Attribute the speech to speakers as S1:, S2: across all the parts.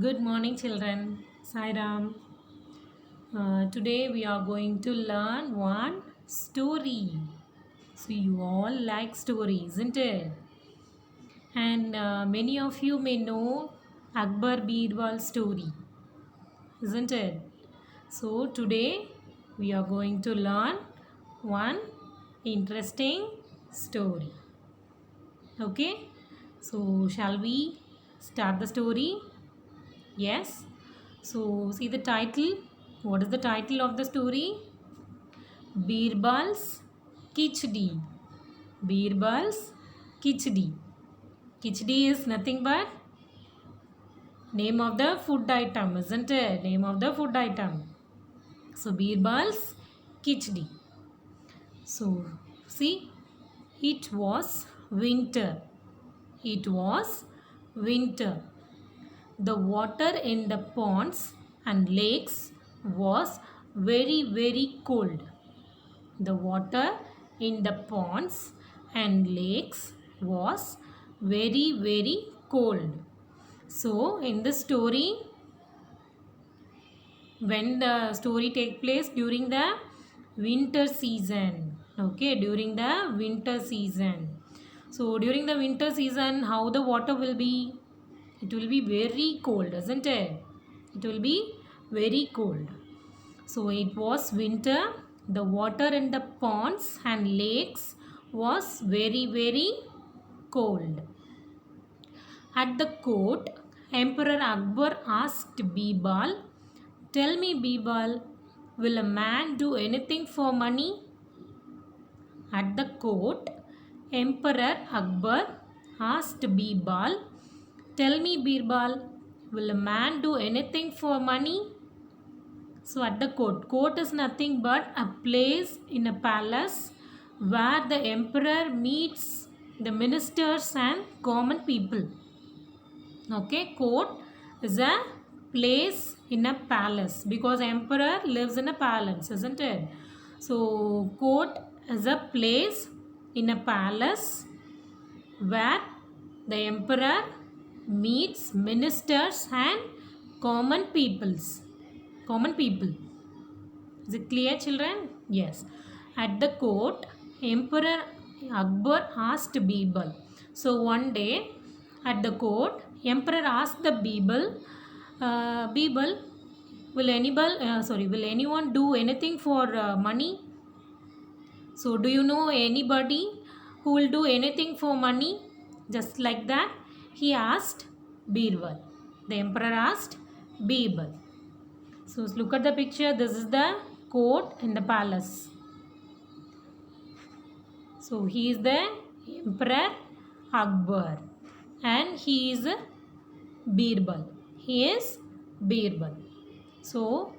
S1: Good morning, children. Sai Ram. Today we are going to learn one story. So, you all like stories, isn't it? And many of you may know Akbar Birbal story, isn't it? So, today we are going to learn one interesting story. Okay? So, shall we start the story? Yes. So, see the title. What is the title of the story? Birbal's Kichdi. Birbal's Kichdi. Kichdi is nothing but name of the food item, isn't it? Name of the food item. So, Birbal's Kichdi. So, see, it was winter. It was winter. The water in the ponds and lakes was very cold. The water in the ponds and lakes was very cold. So in the story, when the story take place during the winter season, okay, during the winter season. So during the winter season, how the water will be? It will be very cold, isn't it? It will be very cold. So it was winter. The water in the ponds and lakes was very cold. At the court, Emperor Akbar asked Birbal, "Tell me, Birbal, will a man do anything for money?" At the court, Emperor Akbar asked Birbal, "Tell me, Birbal, will a man do anything for money?" So at the court is nothing but a place in a palace where the emperor meets the ministers and common people. Okay, court is a place in a palace because emperor lives in a palace, isn't it? So court is a place in a palace where the emperor meets ministers and common peoples. Common people. Is it clear, children? Yes. At the court, Emperor Akbar asked Birbal. So one day at the court, Emperor asked the Birbal, Birbal, will anyone do anything for money? So do you know anybody who will do anything for money? Just like that, he asked Birbal. The emperor asked Birbal. So look at the picture. This is the court in the palace. So he is the Emperor Akbar and he is Birbal. He is Birbal. So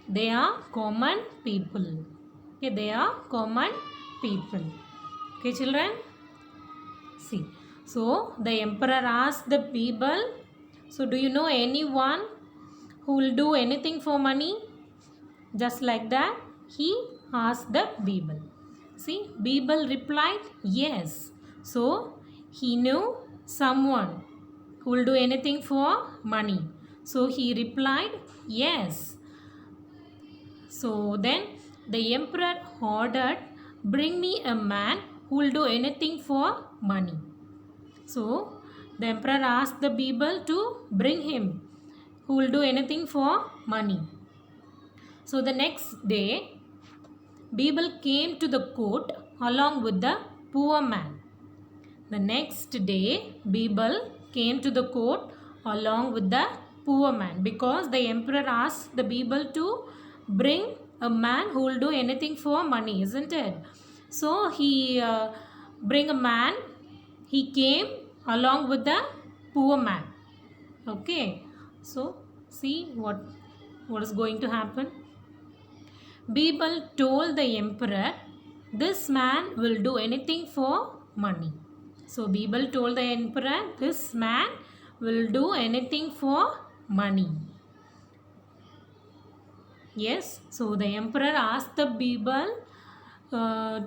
S1: they are common people. Okay, they are common people. Okay, children. See. So the emperor asked the Birbal. So do you know anyone who will do anything for money? Just like that, he asked the Birbal. See, Birbal replied, yes. So, he knew someone who will do anything for money. So, he replied, yes. So, then the emperor ordered, bring me a man who will do anything for money. So, the emperor asked the Birbal to bring him who will do anything for money. So the next day, Birbal came to the court along with the poor man. The next day, Birbal came to the court along with the poor man because the emperor asked the Birbal to bring a man who will do anything for money, isn't it? So he bring a man. He came along with the poor man. Okay. So see what is going to happen. Birbal told the emperor, this man will do anything for money. So Birbal told the emperor, this man will do anything for money. Yes, so the emperor asked the Birbal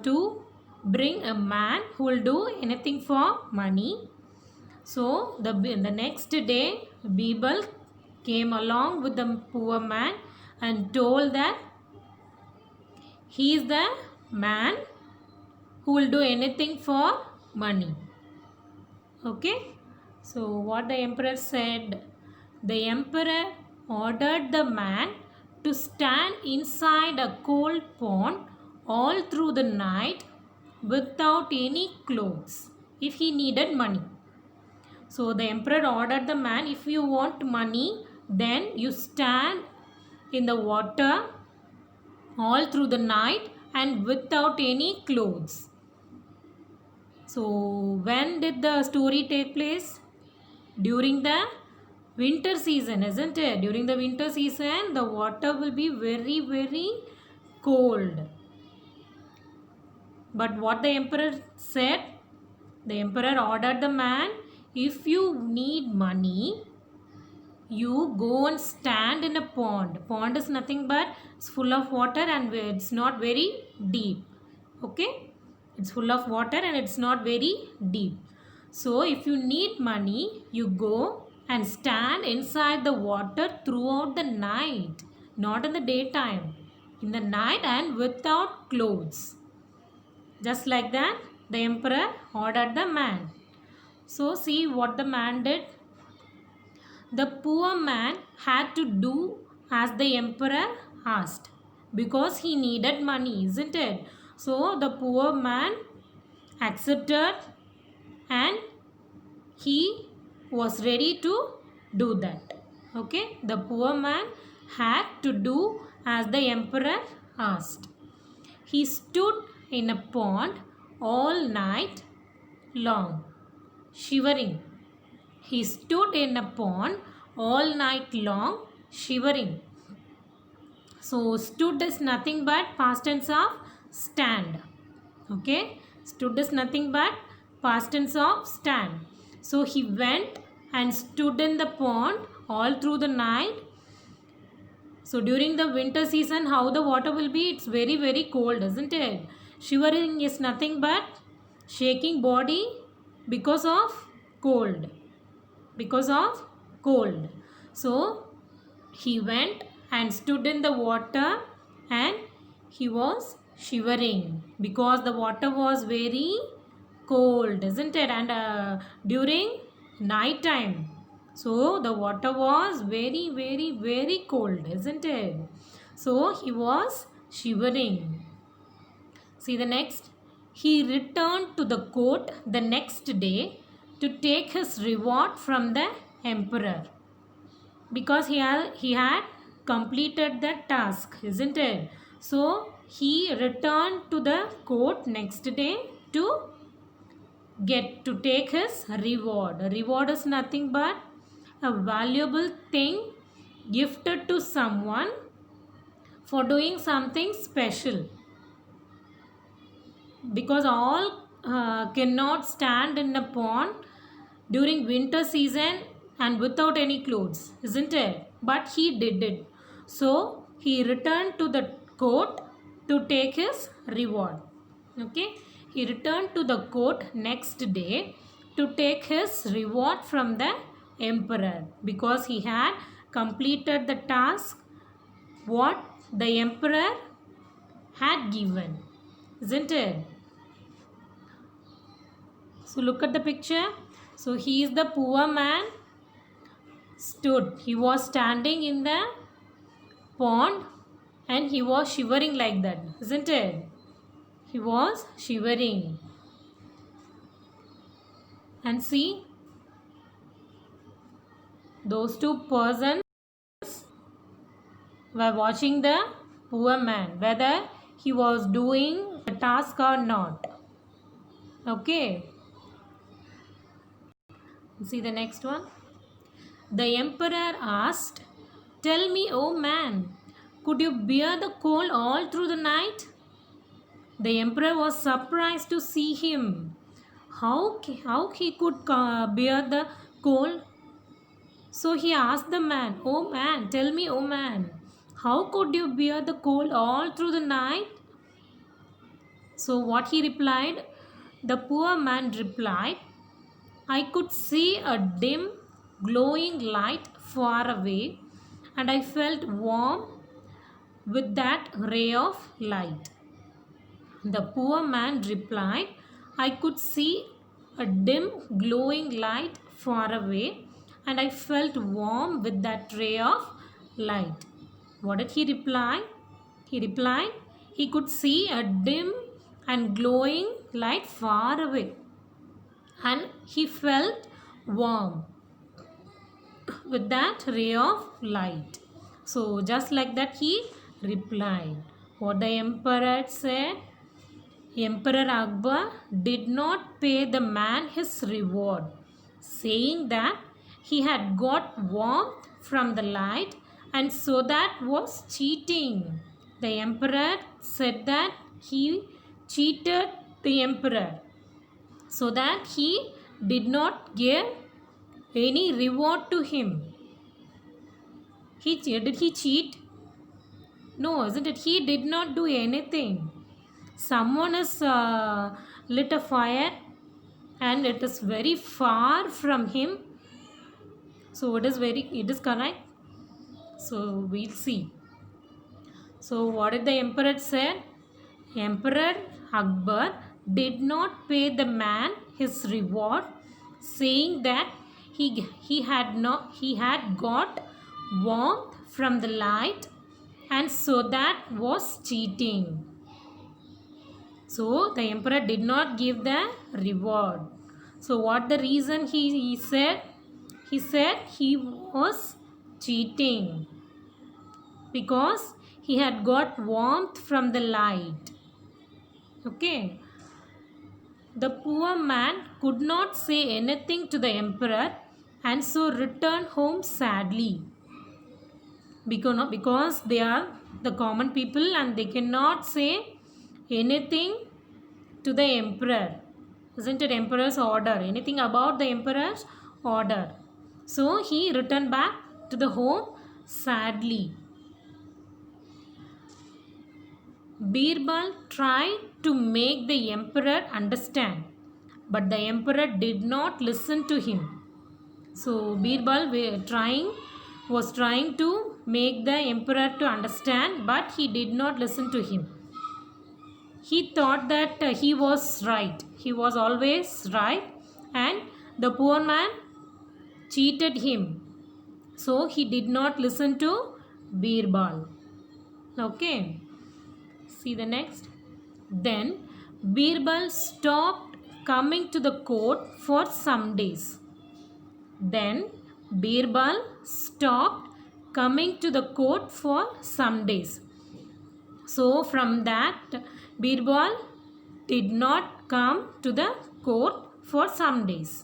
S1: to bring a man who will do anything for money. So the next day, Birbal came along with the poor man and told that he is the man who will do anything for money. Okay, so what the emperor said, the emperor ordered the man to stand inside a cold pond all through the night without any clothes if he needed money. So the emperor ordered the man, if you want money, then you stand in the water all through the night and without any clothes. So when did the story take place? During the winter season, isn't it? During the winter season, the water will be very, very cold. But what the emperor said? The emperor ordered the man, if you need money, you go and stand in a pond. Pond is nothing but it's full of water and it's not very deep. Okay, it's full of water and it's not very deep. So if you need money, you go and stand inside the water throughout the night, not in the daytime, in the night and without clothes. Just like that, the emperor ordered the man. So see what the man did. The poor man had to do as the emperor asked because he needed money, isn't it? So the poor man accepted and he was ready to do that. Okay, the poor man had to do as the emperor asked. He stood in a pond all night long, shivering. He stood in a pond all night long, shivering. So stood is nothing but past tense of stand. Okay, stood is nothing but past tense of stand. So he went and stood in the pond all through the night. So during the winter season, how the water will be? It's very, very cold, isn't it? Shivering is nothing but shaking body because of cold. Because of cold. So he went and stood in the water and he was shivering because the water was very cold, isn't it? And during night time, so the water was very, very, very cold, isn't it? So he was shivering. See the next. He returned to the court the next day to take his reward from the emperor because he had completed the task, isn't it? So he returned to the court next day to take his reward. A reward is nothing but a valuable thing gifted to someone for doing something special, because all cannot stand in a pond during winter season and without any clothes, isn't it? But he did it. So he returned to the court to take his reward. Okay, he returned to the court next day to take his reward from the emperor because he had completed the task what the emperor had given, isn't it? So look at the picture. So he is the poor man stood. He was standing in the pond and he was shivering like that, isn't it? He was shivering. And see, those two persons were watching the poor man, whether he was doing the task or not. Okay. See the next one. The emperor asked, "Tell me, O man, could you bear the cold all through the night?" The emperor was surprised to see him. How he could bear the cold? So he asked the man, "Oh man, tell me, oh man, how could you bear the cold all through the night?" So what he replied? The poor man replied, "I could see a dim glowing light far away, and I felt warm with that ray of light. The poor man replied, I could see a dim glowing light far away, and I felt warm with that ray of light. What did he reply? He replied, he could see a dim and glowing light far away, and he felt warm with that ray of light. So, just like that, he replied. What the emperor said? Emperor Akbar did not pay the man his reward, saying that he had got warmth from the light and so that was cheating. The emperor said that he cheated the emperor, so that he did not give any reward to him. Did he cheat? No, isn't it? He did not do anything. Someone has lit a fire and it is very far from him, so it is correct. So we'll see. So what did the emperor said? Emperor Akbar did not pay the man his reward, saying that he had got warmth from the light and so that was cheating. So the emperor did not give the reward. So what the reason he said? He said he was cheating because he had got warmth from the light. Okay. The poor man could not say anything to the emperor and so returned home sadly. Because they are the common people and they cannot say anything to the emperor. Isn't it emperor's order? Anything about the emperor's order. So he returned back to the home sadly. Birbal tried to make the emperor understand, but the emperor did not listen to him. So Birbal was trying to make the emperor to understand, but he did not listen to him. He thought that he was right. He was always right, and the poor man cheated him. So he did not listen to Birbal. Okay. See the next. Then Birbal stopped coming to the court for some days. Then Birbal stopped coming to the court for some days. So from that, Birbal did not come to the court for some days.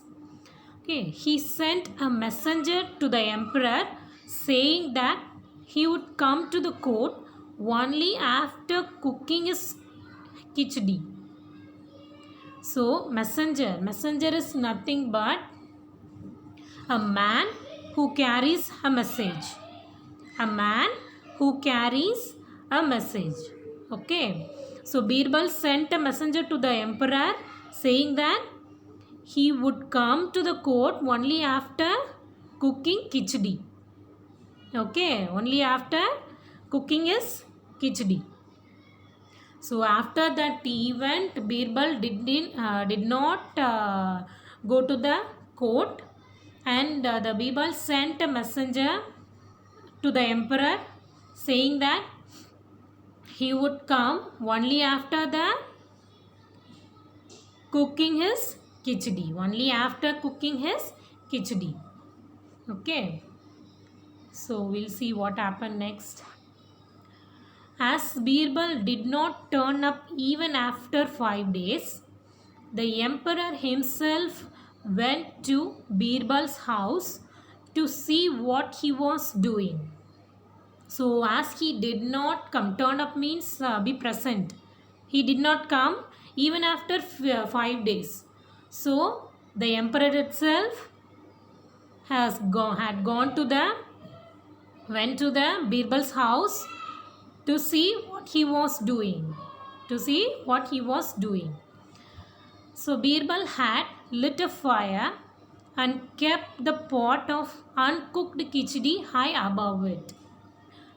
S1: Okay, he sent a messenger to the emperor saying that he would come to the court only after cooking his khichdi. So messenger is nothing but a man who carries a message. A man who carries a message. Okay. So Birbal sent a messenger to the emperor saying that he would come to the court only after cooking khichdi. Okay. Only after cooking his khichdi. So after that event, Birbal did not go to the court, and the Birbal sent a messenger to the emperor saying that he would come only after the cooking his khichdi. Only after cooking his khichdi. Okay. So we'll see what happened next. As Birbal did not turn up even after 5 days, the emperor himself went to Birbal's house to see what he was doing. So as he did not come, turn up means be present. He did not come even after 5 days. So the emperor itself went to the Birbal's house to see what he was doing. So Birbal had lit a fire and kept the pot of uncooked khichdi high above it.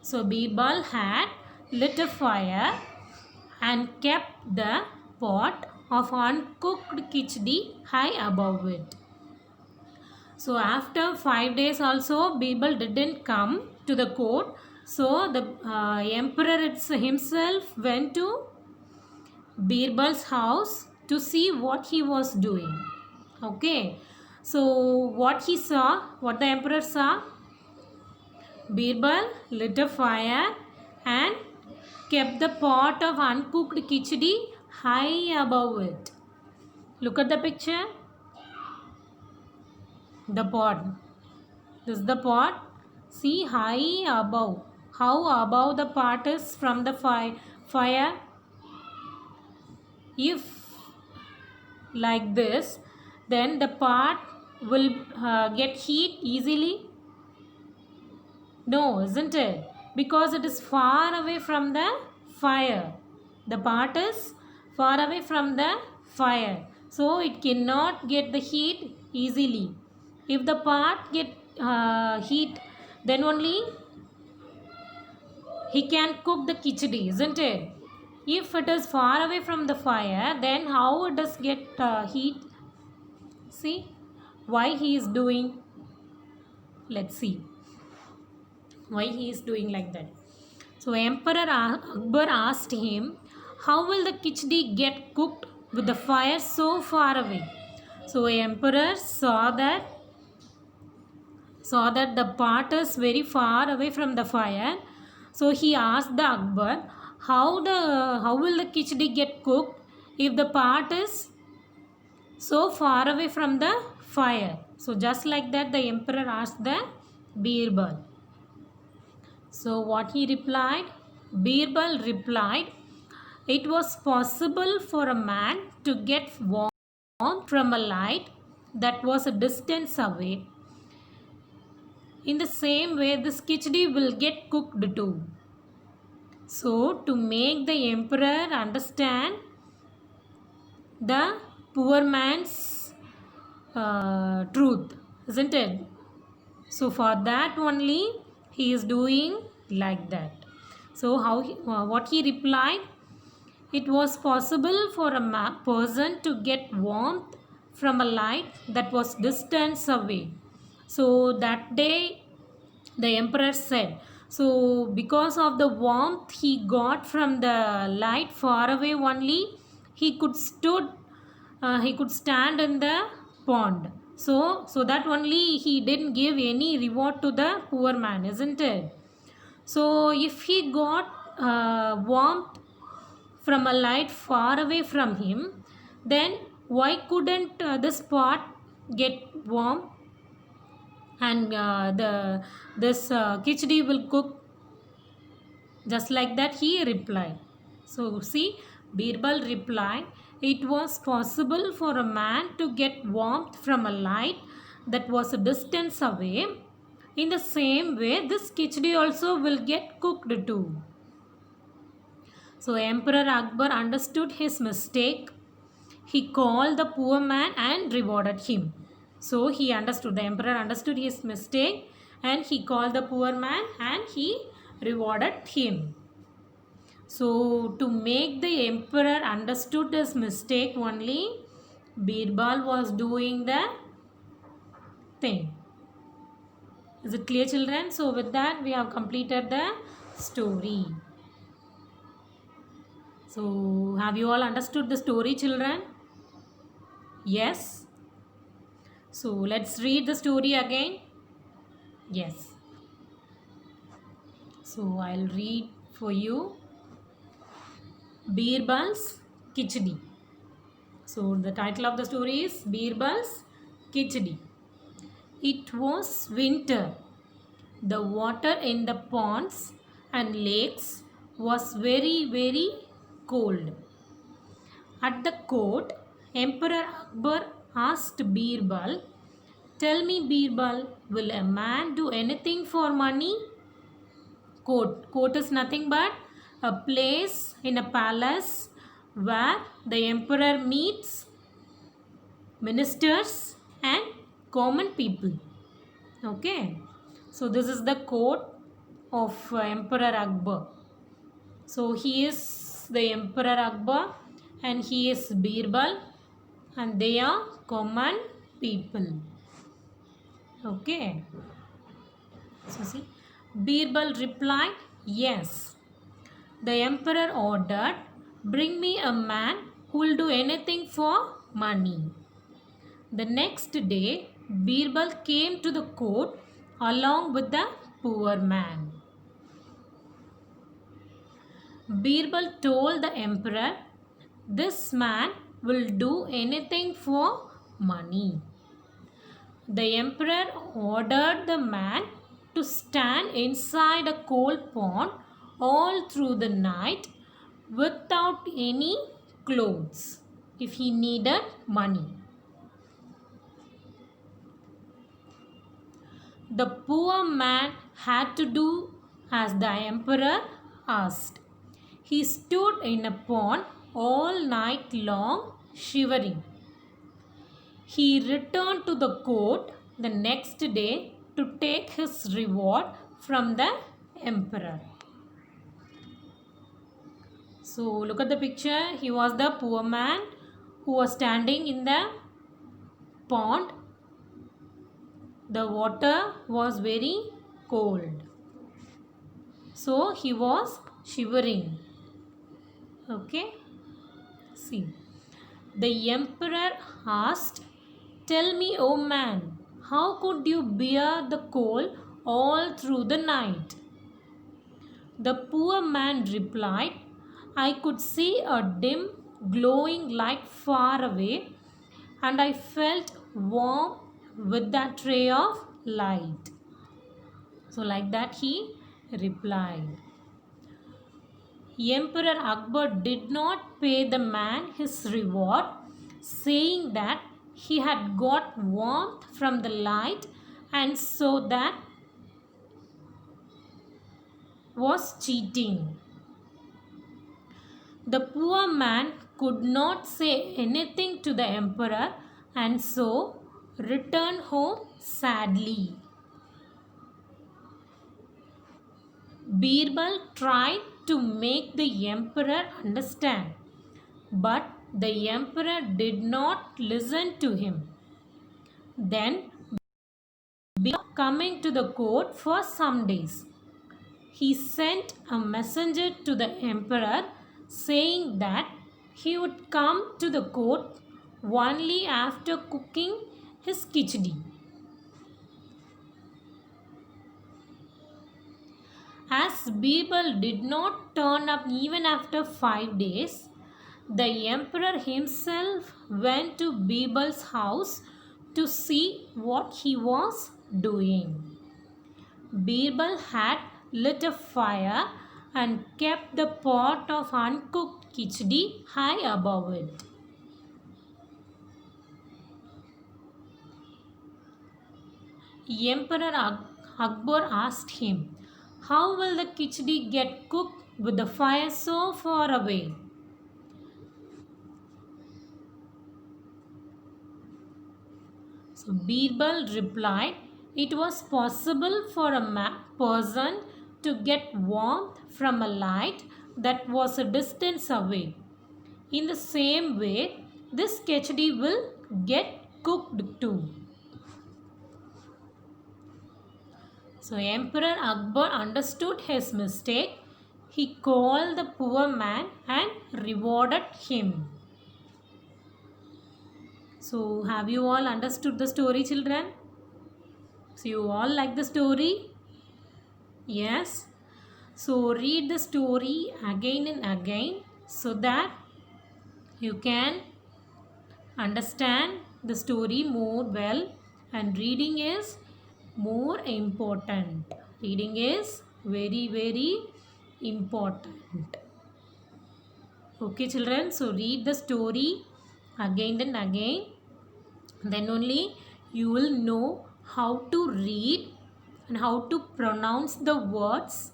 S1: So Birbal had lit a fire and kept the pot of uncooked khichdi high above it. So after 5 days also Birbal didn't come to the court. So the emperor himself went to Birbal's house to see what he was doing. Okay. So what he saw, what the emperor saw, Birbal lit a fire and kept the pot of uncooked khichdi high above it. Look at the picture. The pot. This is the pot. See, high above. How above the pot is from the fire? If like this, then the pot will get heat easily. No, isn't it? Because it is far away from the fire. The pot is far away from the fire. So it cannot get the heat easily. If the pot get heat, then only he can cook the khichdi, isn't it? If it is far away from the fire, then how it does get heat? See why he is doing. Let's see why he is doing like that. So Emperor Akbar asked him, how will the khichdi get cooked with the fire so far away? So Emperor saw that the pot is very far away from the fire. So he asked the Akbar, how will the khichdi get cooked if the pot is so far away from the fire? So just like that the emperor asked the Birbal. So what he replied? Birbal replied, it was possible for a man to get warmth from a light that was a distance away. In the same way, this khichdi will get cooked too. So, to make the emperor understand the poor man's truth, isn't it? So, for that only he is doing like that. So, what he replied? It was possible for a person to get warmth from a light that was distance away. So that day the emperor said, so because of the warmth he got from the light far away only, he could stand in the pond. So that only he didn't give any reward to the poor man, isn't it? So if he got warmth from a light far away from him, then why couldn't this pot get warm and this khichdi will cook? Just like that he replied. So see, Birbal replied, it was possible for a man to get warmth from a light that was a distance away. In the same way, this khichdi also will get cooked too. So Emperor Akbar understood his mistake. He called the poor man and rewarded him. So the emperor understood his mistake and he called the poor man and he rewarded him. So to make the emperor understood his mistake only, Birbal was doing the thing. Is it clear, children? So with that we have completed the story. So have you all understood the story, children? Yes. So let's read the story again. Yes. So I'll read for you Birbal's Khichdi. So the title of the story is Birbal's Khichdi. It was winter. The water in the ponds and lakes was very, very cold. At the court, Emperor Akbar asked Birbal, tell me, Birbal, will a man do anything for money? Court is nothing but a place in a palace where the emperor meets ministers and common people. Okay, so this is the court of Emperor Akbar. So he is the Emperor Akbar and he is Birbal and they are common people. Okay, so see, Birbal replied, yes. The emperor ordered, bring me a man who will do anything for money. The next day, Birbal came to the court along with the poor man. Birbal told the emperor, this man will do anything for money. The emperor ordered the man to stand inside a coal pond all through the night without any clothes if he needed money. The poor man had to do as the emperor asked. He stood in a pond all night long, shivering. He returned to the court the next day to take his reward from the emperor. So look at the picture. He was the poor man who was standing in the pond. The water was very cold. So he was shivering. Okay. See. The emperor asked, tell me, O man, how could you bear the cold all through the night? The poor man replied, I could see a dim glowing light far away and I felt warm with that ray of light. So like that he replied. Emperor Akbar did not pay the man his reward, saying that he had got warmth from the light and so that was cheating. The poor man could not say anything to the emperor and so returned home sadly. Birbal tried to make the emperor understand, but the emperor did not listen to him. Then, Birbal coming to the court for some days, he sent a messenger to the emperor saying that he would come to the court only after cooking his khichdi. As Birbal did not turn up even after 5 days, the emperor himself went to Birbal's house to see what he was doing. Birbal had lit a fire and kept the pot of uncooked khichdi high above it. Emperor Akbar asked him, how will the khichdi get cooked with the fire so far away? So Birbal replied, it was possible for a person to get warmth from a light that was a distance away. In the same way, this khichdi will get cooked too. So Emperor Akbar understood his mistake. He called the poor man and rewarded him. So have you all understood the story, children? So you all like the story? Yes. So read the story again and again so that you can understand the story more well, and reading is more important. Reading is very, very important. Okay, children. So read the story again and again. Then only you will know how to read and how to pronounce the words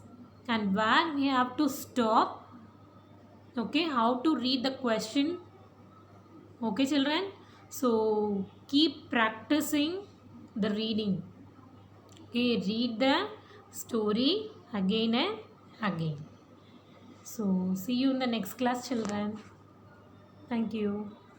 S1: and where we have to stop. Okay, how to read the question. Okay, children. So keep practicing the reading. Okay, read the story again and again. So see you in the next class, children. Thank you.